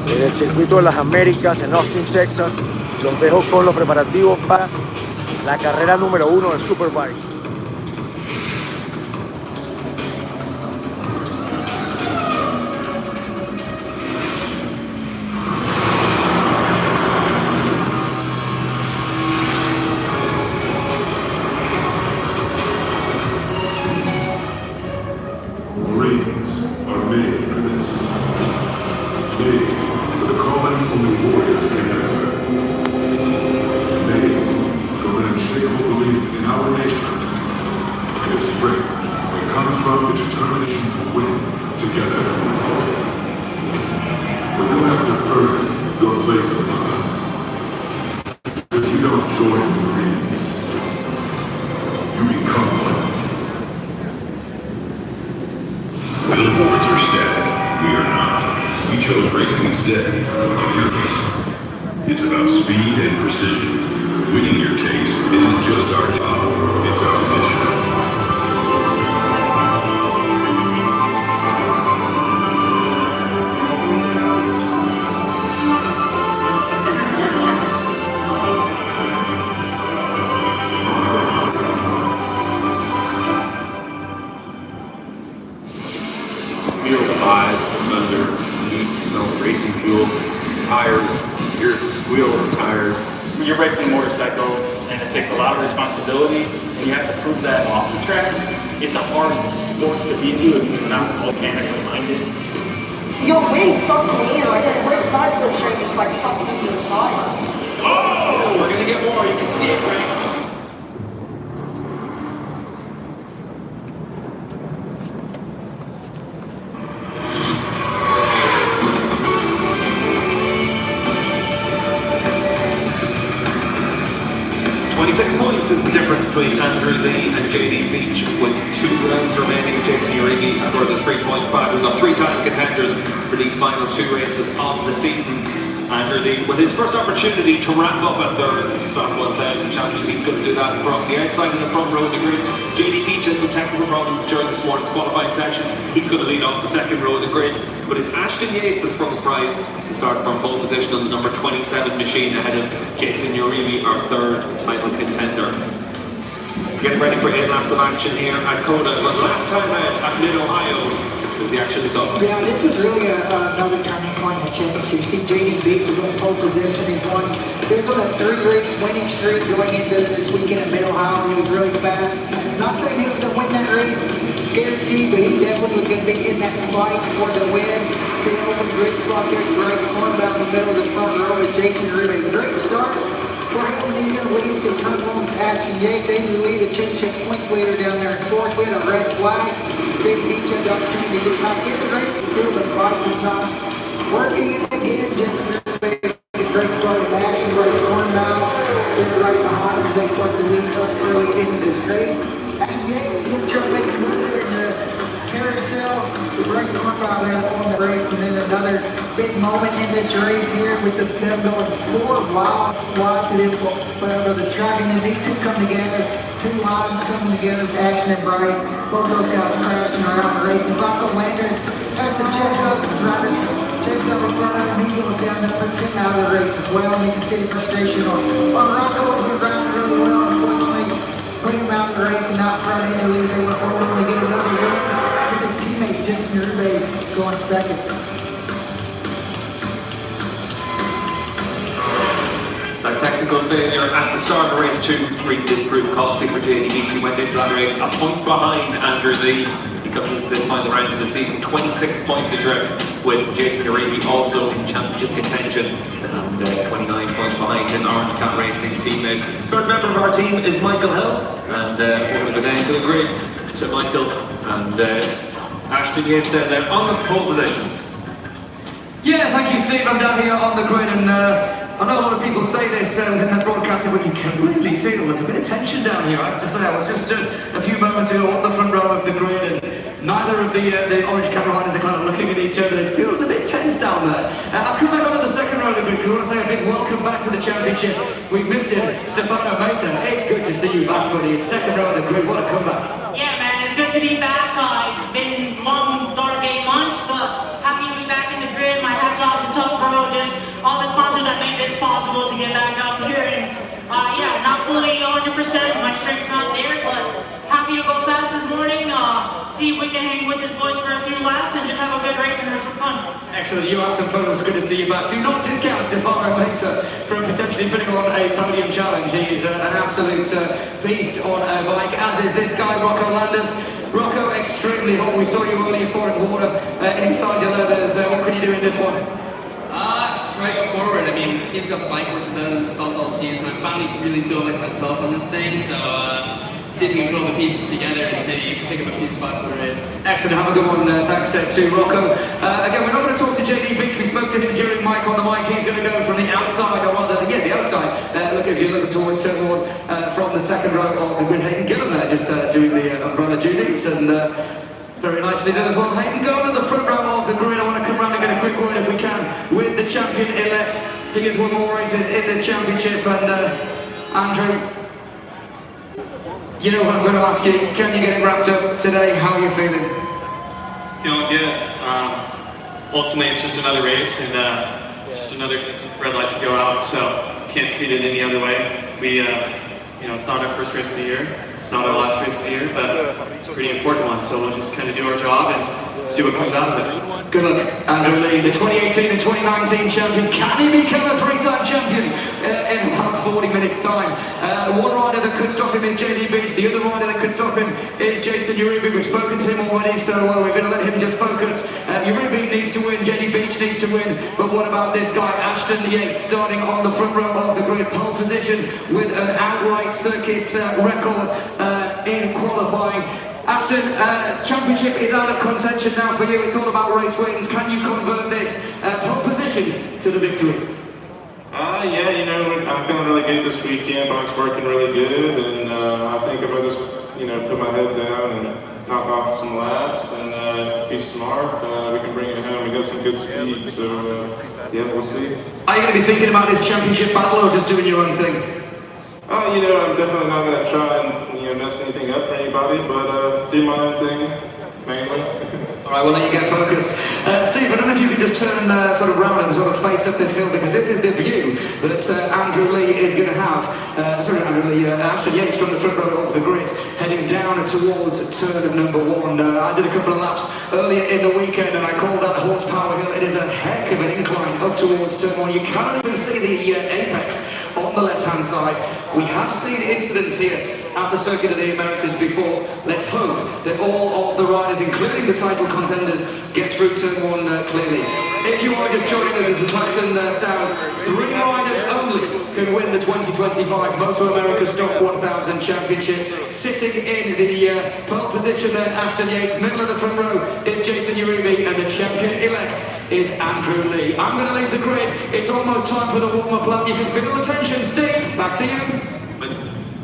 del Circuito de las Américas en Austin, Texas. Los dejo con los preparativos para la carrera número 1 del Superbike. Billboards are static. We are not. We chose racing instead, like your case. It's about speed and precision. Winning your case isn't just our job, it's our mission. Racing fuel, tires, here's the squeal of the tires. You're racing a motorcycle and it takes a lot of responsibility and you have to prove that off the track. It's a hard sport to be into if you're not mechanically minded. Your wing sucked me in, like a side slip straight just like sucked me to the side. Oh! We're gonna get more, you can see it right. 26 points is the difference between Andrew Lee and JD Beach, with 2 rounds remaining. Jason Urigi a further 3 points back. We've got 3-time contenders for these final 2 races of the season. Andrew Lee, with his first opportunity to ramp up a third Stock 1000 Championship, he's going to do that from the outside in the front row of the grid. JD Beach had some technical problems during this morning's qualifying session. He's going to lead off the second row of the grid. But it's Ashton Yates that's from his prize to start from pole position on the number 27 machine ahead of Jason Urigi, our third title contender. Getting ready for 8 laps of action here at Coda, but last time out at Mid-Ohio is the action is up. Yeah, this was really another turning point in the championship. You see JD Beach was on pole position. He won. He was on a 3-race winning streak going into this weekend in Mid-Ohio. He was really fast. Not saying he was going to win that race, guaranteed, but he definitely was going to be in that fight for the win. See an open grid spot there, Bryce cornered out in the middle of the front row with Jason Urigi. Great start for him, and he's going to lead to turn home Ashton Yates, able to lead the championship points leader down there in 4th. We had a red flag. JD Beach had the opportunity to get back in the race, and still the bike was not working again. Jason Urigi, a great start with Ashton, Bryce cornered out. They're right behind him as they start to lead up early into this race. Ashton Yates, he'll try to make a move there in the carousel. The Bryce cornered out on the race, and then another big moment in this race here with them going 4 wide to them put over the track, and then these two come together. 2 lines coming together with Ashton and Bryce. Both those guys crashing around the race. And Bronco Landers has to check up, checks up in front of him. He goes down and puts him out of the race as well. And you can see the frustration on Bronco has been riding really well. Unfortunately, put him out of the race and not front end. He was able to ultimately get another win with his teammate Jason Urigi going second. That technical failure at the start of race 2 really did prove costly for JD Beach. He went into that race a point behind Andrew Lee. He comes into this final round of the season 26 points adrift, with Jason Urigi also in championship contention, and 29 points behind his Orange Cat Racing teammate. Third member of our team is Michael Hill, and we're going to go down to the grid to Michael and Ashton Yates down there on the pole position. Yeah, thank you, Steve. I'm down here on the grid, and I know a lot of people say this within the broadcasting, but you can really feel there's a bit of tension down here. I have to say, I was just a few moments ago on the front row of the grid, and neither of the orange camera riders are kind of looking at each other. It feels a bit tense down there. I'll come back onto the second row of the grid because I want to say a big welcome back to the championship. We've missed him, Stefano Mesa. Hey, it's good to see you back, buddy. It's second row of the grid. What a comeback. Yeah, man, it's good to be back. It's been long, dark 8 months, but happy to be back in the grid. My hat's off to Tough Bro. all the sponsors that made this possible to get back up here. And yeah, not fully 100%, my strength's not there, but happy to go fast this morning. See if we can hang with these boys for a few laps and just have a good race and have some fun. Excellent, you have some fun, it's good to see you back. Do not discount Stefano Mesa from potentially putting on a podium challenge. He's an absolute beast on a bike, as is this guy, Rocco Landers. Rocco, extremely hot. We saw you earlier pouring water inside your leathers. What can you do in this one? Try to go forward. I mean, teams up the bike working better than felt all season. I finally really feel like myself on this thing, so see if we can put all the pieces together and maybe pick up a few spots for the race. Excellent, have a good one. Thanks to Rocco. Again, we're not going to talk to JD Beach. We spoke to him during Mike on the mic. He's going to go from the outside, or rather, the outside. Look, if you're looking towards turn one from the second row of the grid, Hayden Gillam there just doing the umbrella duties, and very nicely done as well. Hayden, going to the front row of the grid. I want to come round and get a quick word, if we can, with the champion-elect. He has won more races in this championship, and Andrew, you know what I'm going to ask you. Can you get it wrapped up today? How are you feeling? Feeling good. Ultimately, it's just another race and just another red light to go out, so can't treat it any other way. We, it's not our first race of the year. It's not our last race of the year, but it's a pretty important one, so we'll just kind of do our job and see what comes out of it. Good luck, Andrew Lee, the 2018 and 2019 champion. Can he become a three-time champion in about 40 minutes' time? One rider that could stop him is JD Beach. The other rider that could stop him is Jason Uribe. We've spoken to him already, so we're going to let him just focus. Uribe needs to win, JD Beach needs to win, but what about this guy, Ashton Yates, starting on the front row of the grid, pole position with an outright circuit record in qualifying. Ashton, championship is out of contention now for you. It's all about race wins. Can you convert this pole position to the victory? Yeah, I'm feeling really good this weekend. Bike's working really good, and I think if I just, put my head down and knock off some laps and be smart, we can bring it home. We got some good speed, so yeah, we'll see. Are you going to be thinking about this championship battle or just doing your own thing? I'm definitely not going to try and mess anything up for anybody, but do my own thing, mainly. All right, we'll let you get focused. Steve, I don't know if you can just turn sort of round and sort of face up this hill, because this is the view that Andrew Lee is going to have. Ashton Yates from the front row of the grid, heading down towards turn number one. I did a couple of laps earlier in the weekend, and I called that horsepower hill. It is a heck of an incline up towards turn one. You can't even see the apex on the left-hand side. We have seen incidents here at the Circuit of the Americas before. Let's hope that all of the riders, including the title contenders, get through turn one clearly. If you are just joining us as the klaxon sounds, 3 riders only can win the 2025 MotoAmerica Stock 1000 Championship. Sitting in the pole position there, Ashton Yates. Middle of the front row is Jason Uribe, and the champion-elect is Andrew Lee. I'm going to leave the grid. It's almost time for the warm-up lap. You can feel the tension. Steve, back to you.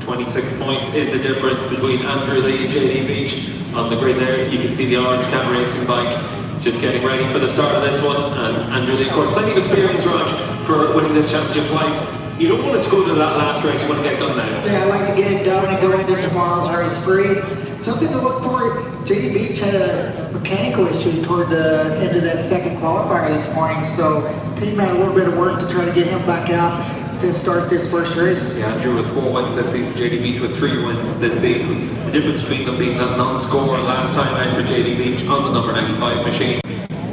26 points is the difference between Andrew Lee and JD Beach. On the grid there, you can see the orange cam racing bike just getting ready for the start of this one. And Andrew Lee, of course, plenty of experience, Raj, for winning this championship twice. You don't want it to go to that last race, you want to get it done now. Yeah, I like to get it done and go into tomorrow's race free. Something to look for, JD Beach had a mechanical issue toward the end of that second qualifier this morning, so team had a little bit of work to try to get him back out to start this first race. Yeah, Andrew with 4 wins this season, JD Beach with 3 wins this season. The difference between them being that non-score last time out for JD Beach on the number 95 machine.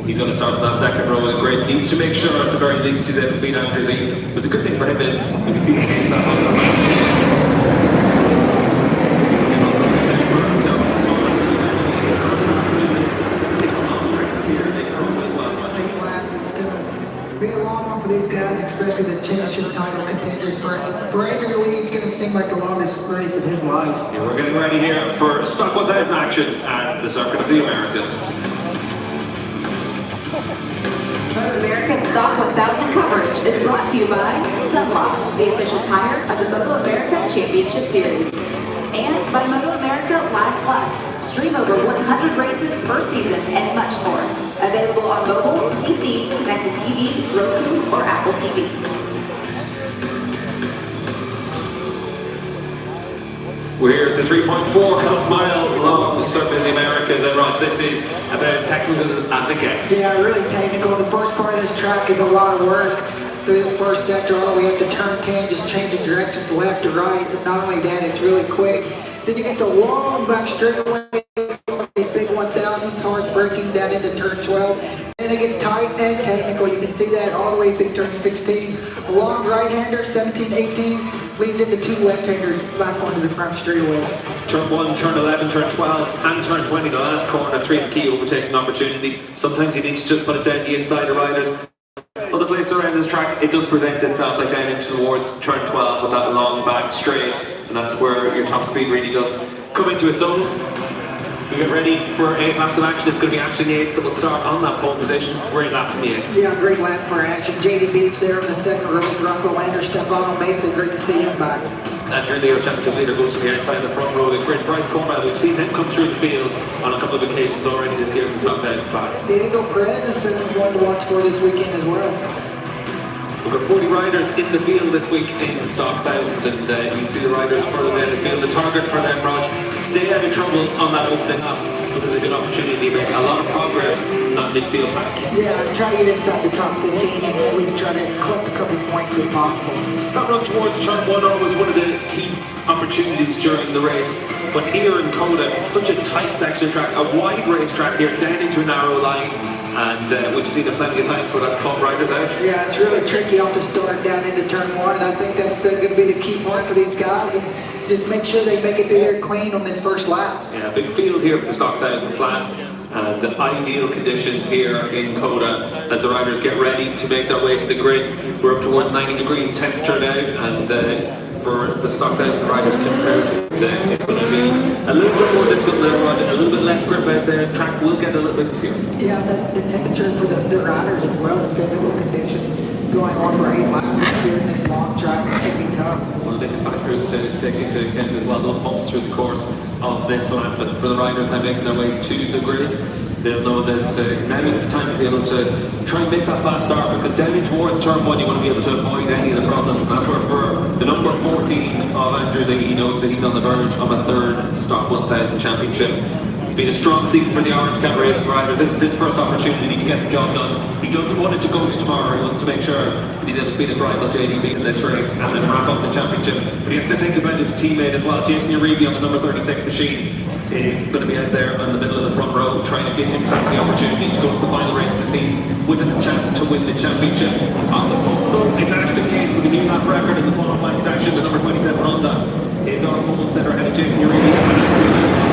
He's going to start with that second row with a grid. Needs to make sure at the very least he's able to beat Andrew Lee. But the good thing for him is you can see the pace that it's a long race here in Chrome as well. 8 laps, it's going to be a long one for these guys, especially the championship title contenders. For Andrew Lee, it's going to seem like the longest race of his life. Yeah, we're getting ready here for Stock 1000 action at the Circuit of the Americas. MotoAmerica Stock 1000 coverage is brought to you by Dunlop, the official tire of the MotoAmerica Championship Series, and by MotoAmerica Live Plus. Stream over 100 races per season and much more. Available on mobile, PC, connected TV, Roku, or Apple TV. We're here at the 3.4 mile long circuit in the Americas, and Rog, this is about as technical as it gets. Yeah, really technical. The first part of this track is a lot of work. Through the first sector, all the way up to turn 10, just changing directions left to right. And not only that, it's really quick. Then you get the long back straightaway, these big 1000s, hard braking down into turn 12. And it gets tight and technical. You can see that all the way through turn 16. A long right-hander, 17, 18, leads into two left-handers back onto the front straightaway. Turn 1, turn 11, turn 12, and turn 20, the last corner, 3 key overtaking opportunities. Sometimes you need to just put it down the inside of riders. Other places around this track, it does present itself like down into towards turn 12 with that long back straight, and that's where your top speed really does come into its own. We get ready for 8 laps of action. It's going to be Ashton Yates that will start on that pole position. Great lap from Yates. Yeah, great lap for Ashton. JD Beach there in the second row. Rocco Lander, Stefano Mesa, great to see him back. Andrew Leo, championship leader, goes to the outside the front row. The great Bryce Cornwell, we've seen him come through the field on a couple of occasions already this year in the Stock 1000 class. Diego Perez has been one to watch for this weekend as well. We've got 40 riders in the field this week in the Stock 1000, and you can see the riders further down the field. The target for them, Rog, stay out of trouble on that opening up, but there's a good opportunity to make a lot of progress on midfield pack. Yeah, try to get inside the top 15 and at least try to collect a couple points if possible. That run towards turn 1 was one of the key opportunities during the race, but here in Coda, it's such a tight section of track, a wide race track here, down into a narrow line. And we've seen it plenty of times where that's caught riders out. Yeah, it's really tricky off the start down into turn 1, and I think that's going to be the key part for these guys, and just make sure they make it through there clean on this first lap. Yeah, big field here for the Stock 1000 class, and ideal conditions here in Coda as the riders get ready to make their way to the grid. We're up towards 90 degrees temperature now, and for the Stock 1000 riders compared, it's going to be a little bit more difficult now, Roger, a little bit less grip out there. Track will get a little bit easier. Yeah, the temperature for the riders as well, the physical condition going on for 8 laps here in this long track, it can be tough. One of the biggest factors to take into account as well, those bumps through the course of this lap, but for the riders now making their way to the grid, they'll know that now is the time to be able to try and make that fast start, because down in towards turn 1 you want to be able to avoid any of the problems, and that's where for the number 14 of Andrew Lee, he knows that he's on the verge of a 3rd Stock 1000 championship. It's been a strong season for the Orange Cat racing rider. This is his first opportunity to get the job done. He doesn't want it to go to tomorrow. He wants to make sure that he's able to beat his rival JDB in this race and then wrap up the championship. But he has to think about his teammate as well. Jason Uribe on the number 36 machine is going to be out there in the middle of the front row trying to give himself the opportunity to go to the final race of the season with a chance to win the championship. On the pole, it's Ashton Yates with a new lap record in the qualifying section. The number 27 Honda is our pole setter ahead of Jason Uribe.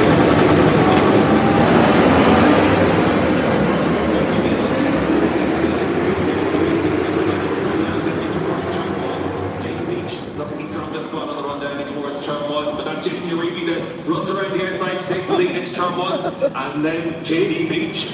Runs around the outside to take the lead into turn 1, and then JD Beach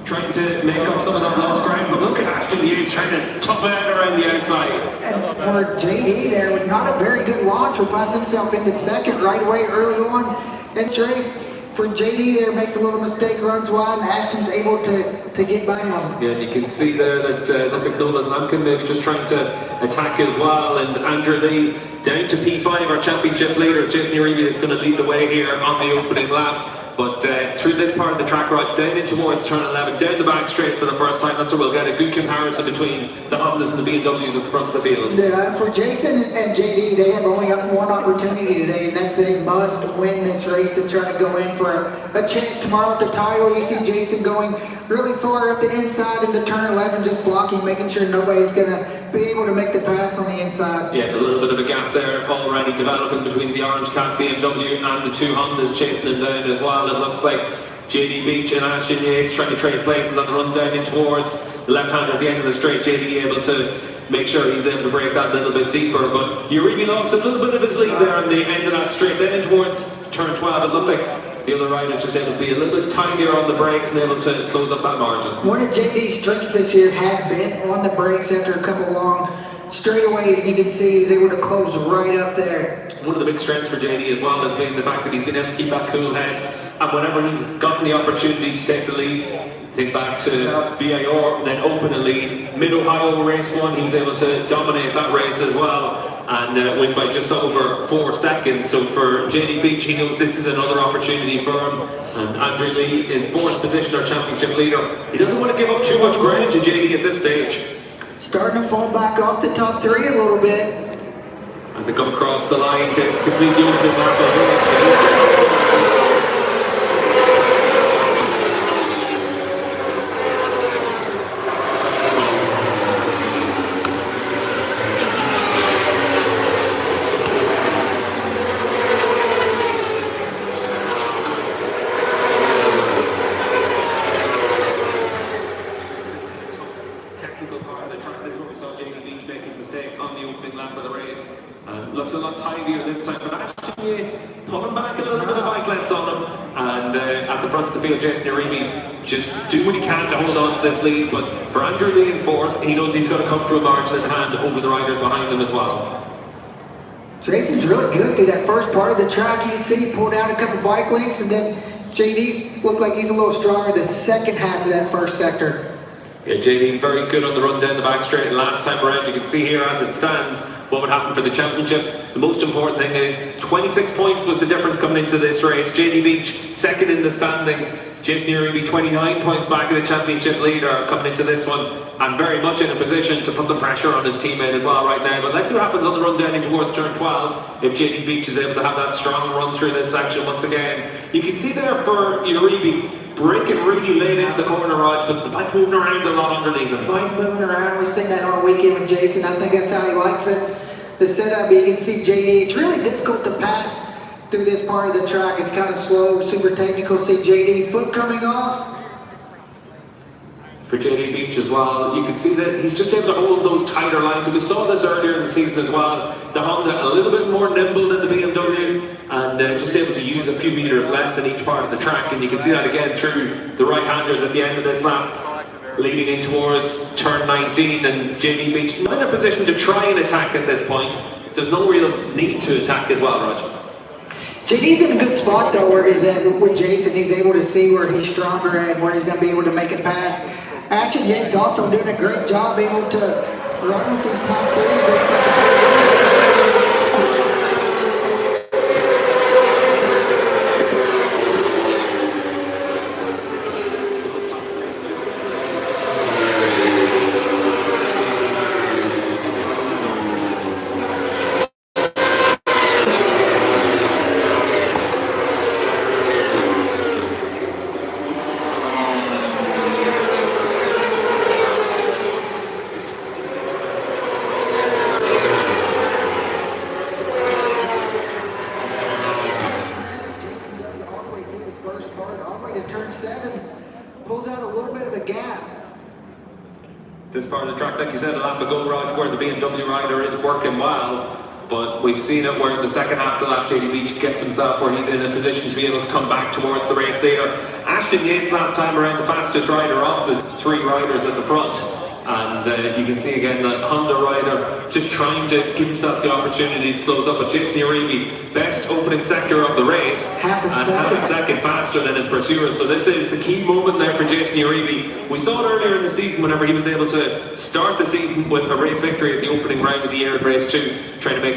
trying to make up some of that lost ground, but look at Ashton Yates trying to tough it out around the outside. And for JD there, with not a very good launch, who finds himself into second right away early on in this race. For JD there, makes a little mistake, runs wide, and Ashton's able to get by him. Yeah, and you can see there that look at Nolan Lampkin maybe just trying to attack as well, and Andrew Lee down to P5, our championship leader. It's Jason Uribe that's going to lead the way here on the opening lap. But through this part of the track, Rog, down in towards turn 11, down the back straight for the first time, that's where we'll get a good comparison between the Hondas and the BMWs at the front of the field. Yeah, for Jason and JD, they have only got one opportunity today, and that's they must win this race to try to go in for a chance tomorrow at the title. You see Jason going really far up the inside into turn 11, just blocking, making sure nobody's going to be able to make the pass on the inside. Yeah, a little bit of a gap there already developing between the Orange Cat BMW and the two Hondas chasing them down as well. It looks like JD Beach and Ashton Yates trying to trade places on the run down in towards the left-hander at the end of the straight. JD able to make sure he's able to break that a little bit deeper, but Uribe lost a little bit of his lead there on the end of that straight. Then in towards turn 12, it looked like the other riders just able to be a little bit tinier on the brakes and able to close up that margin. One of JD's strengths this year has been on the brakes after a couple long straightaways, and you can see he's able to close right up there. One of the big strengths for JD as well has been the fact that he's been able to keep that cool head, and whenever he's gotten the opportunity to take the lead, think back to VAR, then open a lead. Mid-Ohio race 1, he was able to dominate that race as well. and win by just over 4 seconds. So for JD Beach, he knows this is another opportunity for him. And Andrew Lee in 4th position, our championship leader. He doesn't want to give up too much ground to JD at this stage. Starting to fall back off the top 3 a little bit. As they come across the line to complete the opening lap. Looks a lot tidier this time, but Ashton Yates pulling back a little bit of bike lengths on him, and at the front of the field, Jason Uribe just doing what he can to hold on to this lead. But for Andrew Lee in 4th, he knows he's going to come through a margin in hand over the riders behind him as well. Jason's really good through that first part of the track. You can see he pulled down a couple bike lengths, and then JD looked like he's a little stronger the second half of that first sector. Yeah, JD very good on the run down the back straight, and last time around you can see here as it stands what would happen for the championship. The most important thing is 26 points was the difference coming into this race. JD Beach 2nd in the standings, Jason Uribe 29 points back of the championship leader coming into this one, and very much in a position to put some pressure on his teammate as well right now. But let's see what happens on the run down in towards turn 12 if JD Beach is able to have that strong run through this section once again. You can see there for Uribe braking really late into the corner, Raj, but the bike moving around a lot underneath him. Bike moving around, we've seen that all weekend with Jason. I think that's how he likes it. The setup, you can see JD, it's really difficult to pass through this part of the track. It's kind of slow, super technical. See JD, foot coming off. For JD Beach as well, you can see that he's just able to hold those tighter lines, and we saw this earlier in the season as well. The Honda a little bit more nimble than the BMW, and just able to use a few meters less in each part of the track, and you can see that again through the right-handers at the end of this lap, leading in towards turn 19, and JD Beach not in a position to try and attack at this point. There's no real need to attack as well, Raj. JD's in a good spot though where he's at with Jason. He's able to see where he's stronger at, where he's going to be able to make it pass. Ashton Yates also doing a great job able to run with these top 3s. Pulls out a little bit of a gap. This part of the track, like you said a lap ago, Raj, where the BMW rider is working well, but we've seen it where in the second half of the lap, JD Beach gets himself where he's in a position to be able to come back towards the race leader. Ashton Yates last time around the fastest rider of the 3 riders at the front. And you can see again that Honda rider just trying to give himself the opportunity to close up. But Jason Uribe, best opening sector of the race, half a second faster than his pursuers. So this is the key moment there for Jason Uribe. We saw it earlier in the season whenever he was able to start the season with a race victory at the opening round of the year in race 2, trying to make